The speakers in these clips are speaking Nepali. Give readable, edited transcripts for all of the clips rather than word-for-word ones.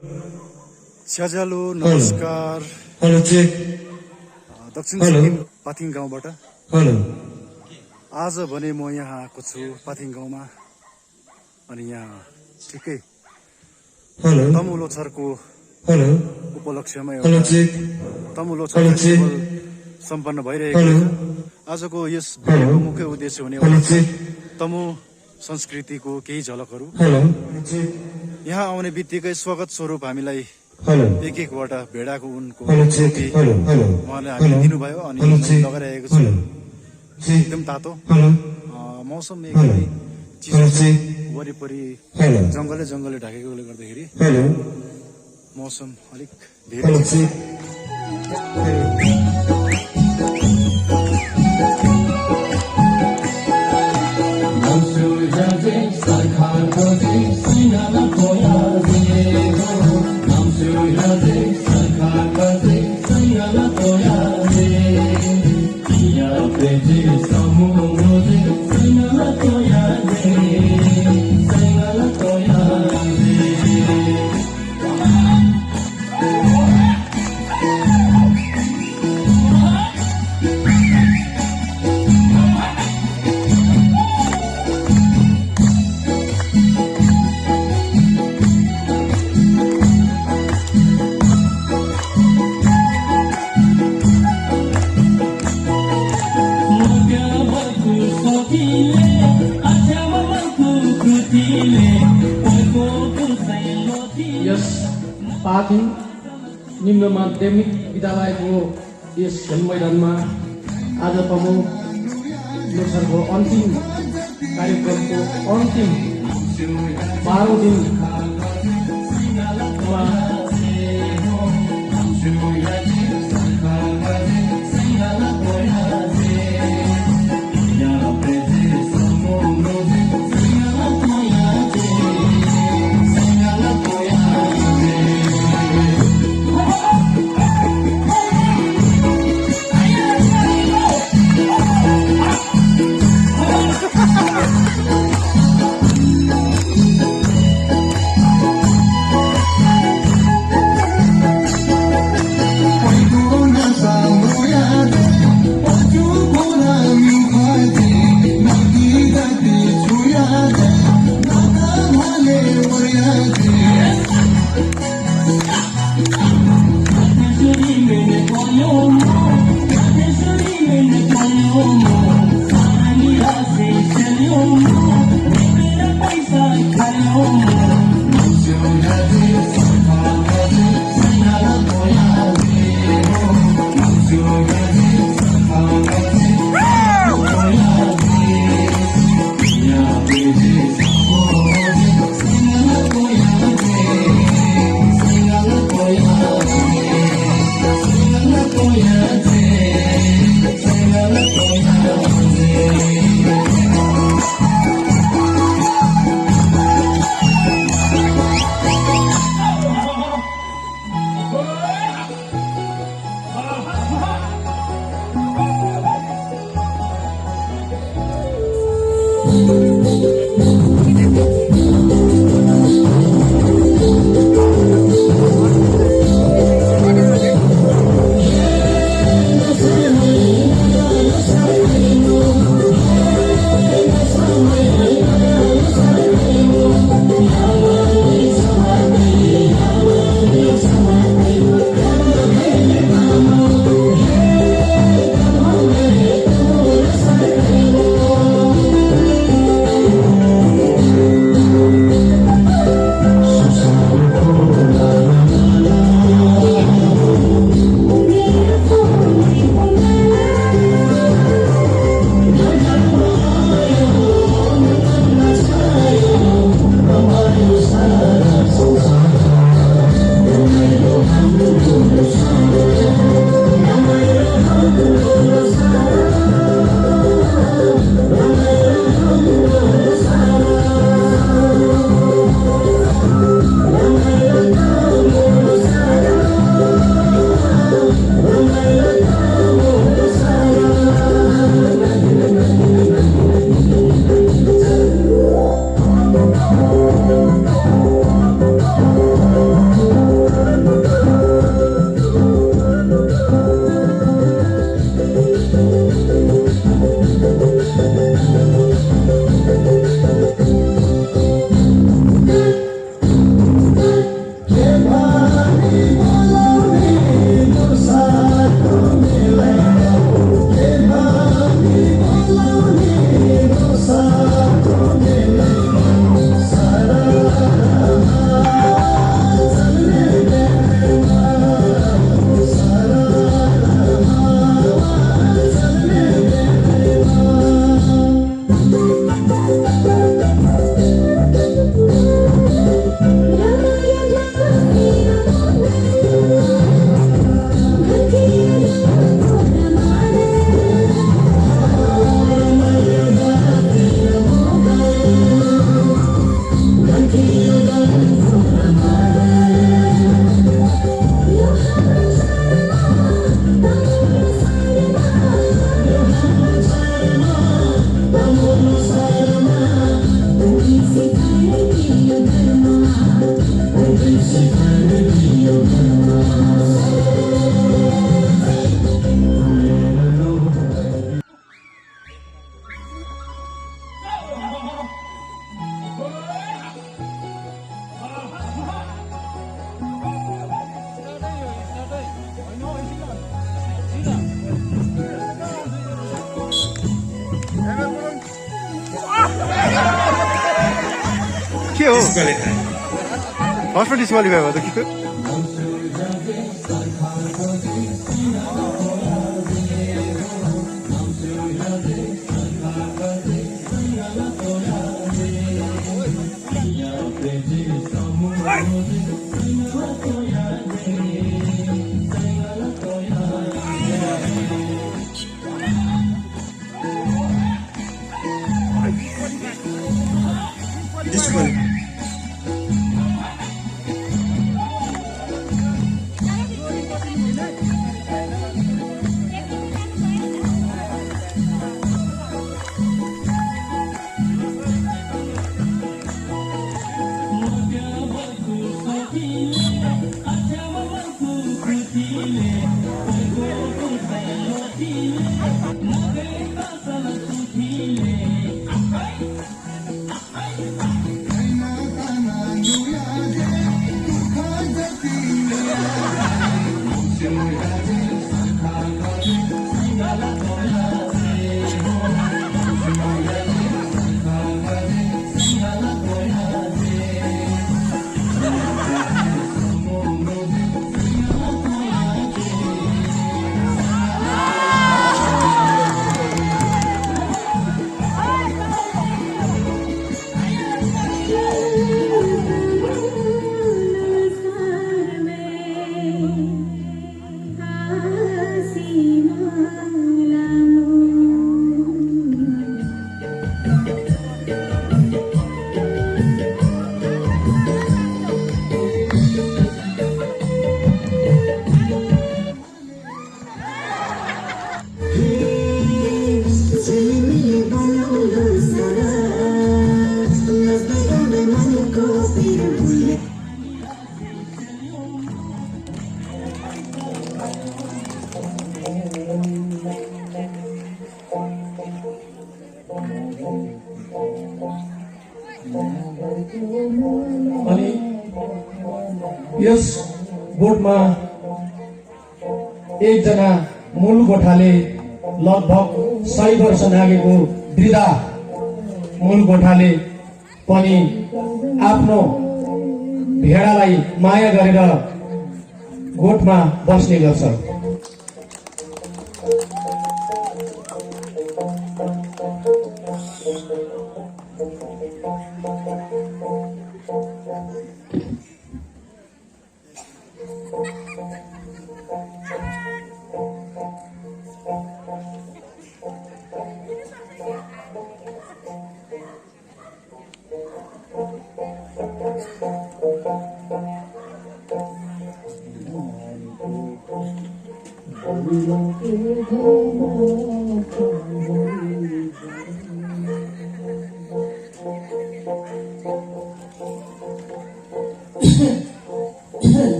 स्याजालो नमस्कार। Hello check. दक्षिण सिक्किम पाथिङ गाउँबाट। हेलो। आज भने म यहाँ आएको छु पाथिङ गाउँमा अनि यहाँ ठिकै हेलो। तमु लोछारको हेलो। उपलक्ष्यमा हेलो एउटा चेक। तमु लोछार हेलो चेक। फेस्टिभल सम्पन्न भइरहेको हेलो। छ। आजको यस भिडियोको मुख्य उद्देश्य हुनेवाला छ तमु संस्कृतिको केही झलकहरू। हेलो। यहाँ आउने बित्तिकै स्वागत स्वरूप हामीलाई हेलो। एक एकवटा भेडाको उनको हेलो चेक। हेलो। हेलो। उहाँले हामीले दिनुभयो अनि मैले लगाइरहेको छु। एकदम तातो मौसम एकदमै चिसो छ। वरिपरि जङ्गलै जङ्गलले ढाकेकोले गर्दाखेरि मौसम अलिक धेरै चिसो छ। यस पाथिङ निम्न माध्यमिक विद्यालयको यस खेल मैदानमा आज तमु लोछारको अन्तिम कार्यक्रमको अन्तिम 12औं दिनमा कसले खाए फर्स्ट डिस्क्वालिफाई भयो त कि डिस्क्वालिफाई अनि यस बोटमा एकजना मूल गोठाले लगभग 100 वर्ष नागेको वृद्धा मूल गोठाले पनि आफ्नो भेडालाई माया गरेर गोठमा बस्ने गर्छ।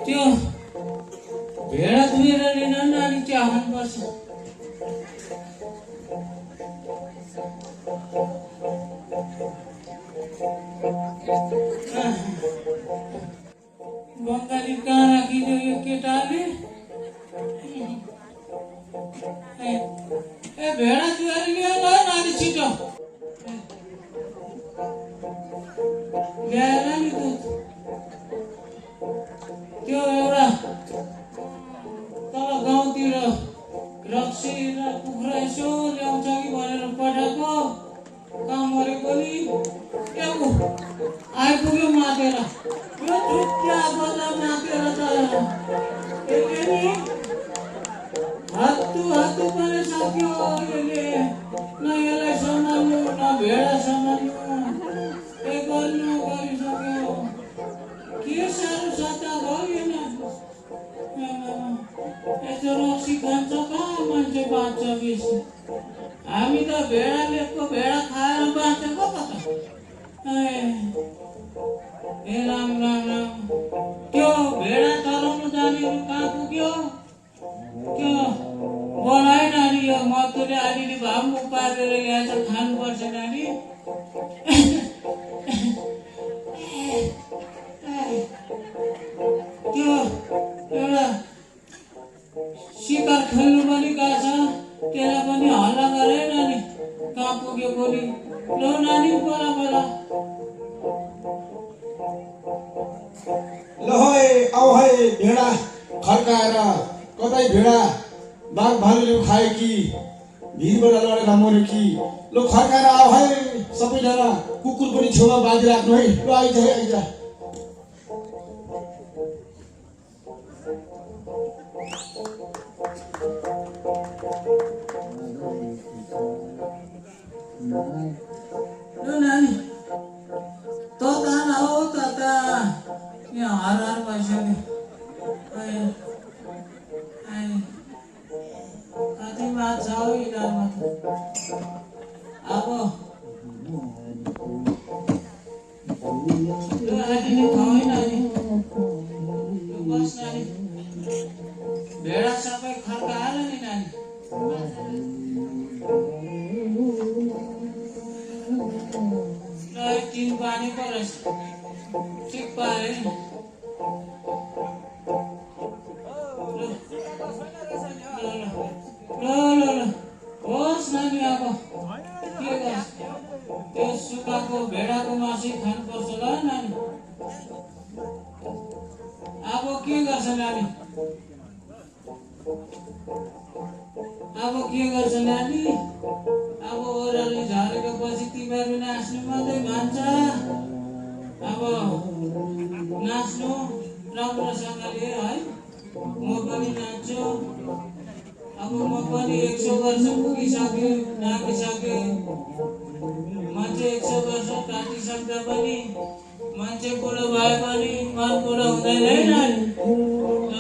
त्यो भेडा धुएर लिन नानी चिया खानुपर्छ। बङ्गाली कहाँ राखिदियो यो केटाले? ए भेडा धुएर लिएर नानी छिटो ल्याएर नि दुध। त्यो एउटा तल गाउँतिर रक्सी र कुखुरा यसो ल्याउँछ कि भनेर पठाएको, कहाँ मरेको नि आइपुग्यो मातेर। यो छुट्टा बल्ल मातेर त यसले नि हत्तु पनि सक्यो। यसले न यसलाई सम्हाल्नु न भेडा सम्हाल्नु, के गर्नु गरिसक्यो। के साह्रो सत्ता भएन। यस्तो रक्सी खान्छ कहाँ मान्छे बाँच्छ बेसी। हामी त भेडालेको भेडा खाएर बाँचेको पो त। ए राम राम राम। त्यो भेडा चलाउनु जानेहरू कहाँ पुग्यो? त्यो बनाए नानी, यो मधुले अलिअलि भए पनि उपारेर ल्याएर खानुपर्छ नानी। खर्काएर कतै भेडा बाघ भालुले खायो कि भिरबाट लडेर मर्यो कि ल खर्काएर आऊ है सबैजना कुकुर पनि छेउमा बाँधिराख्नु है ल आइज है आइज ल नानी तता न हो तता यहाँ हर हर भइसक्यो कति माछा हो यिनीहरूमा त अब नानी खुवाइ नानी बस नानी भेडा सबै खर्काएर नि नानी तीन पानी पर ठिक पारे होस् नानी अब के गर्छ त्यो सुकाको भेडाको मासु खानुपर्छ ल नानी अब के गर्छ नानी अब के गर्छ नानी अब ओह्रालो झरेको पछि तिमीहरू नाच्नु मात्रै भन्छ अब नाच्नु राम्रोसँगले है म पनि नाच्छु अब म पनि 100 वर्ष पुगिसक्यो नागिसक्यो मान्छे 100 वर्ष काटिसक्दा पनि मान्छे बुढो भए पनि मन बुढो हुँदैन है नानी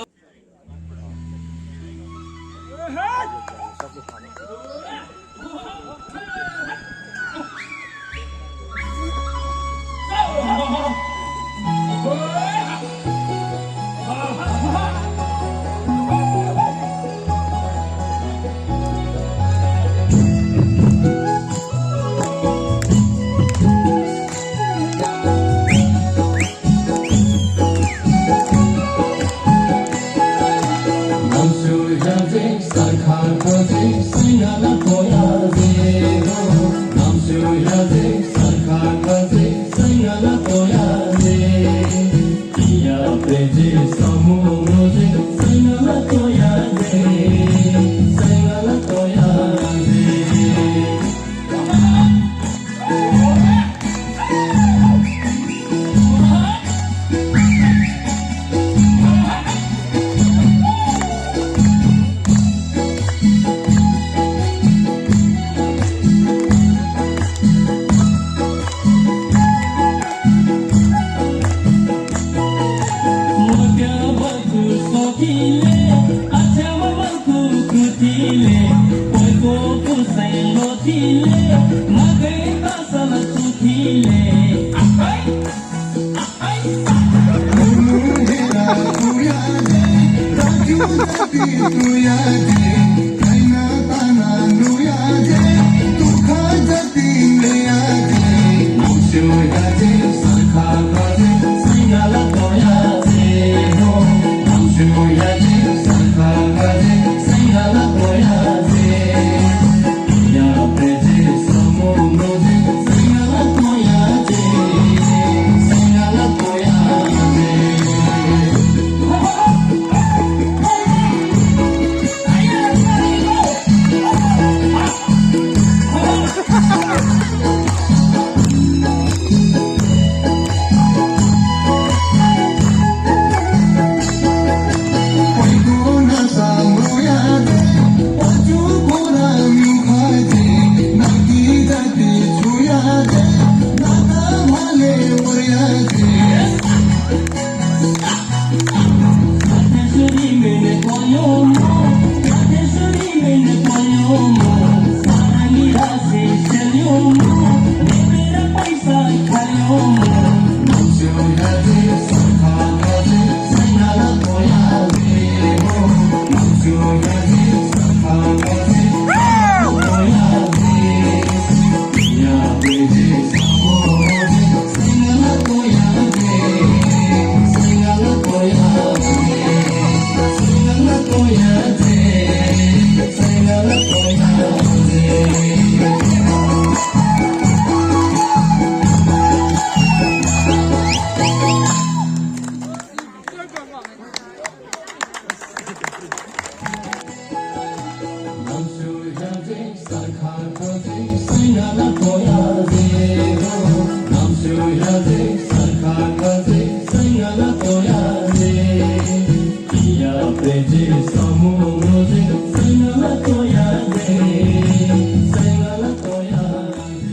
Nada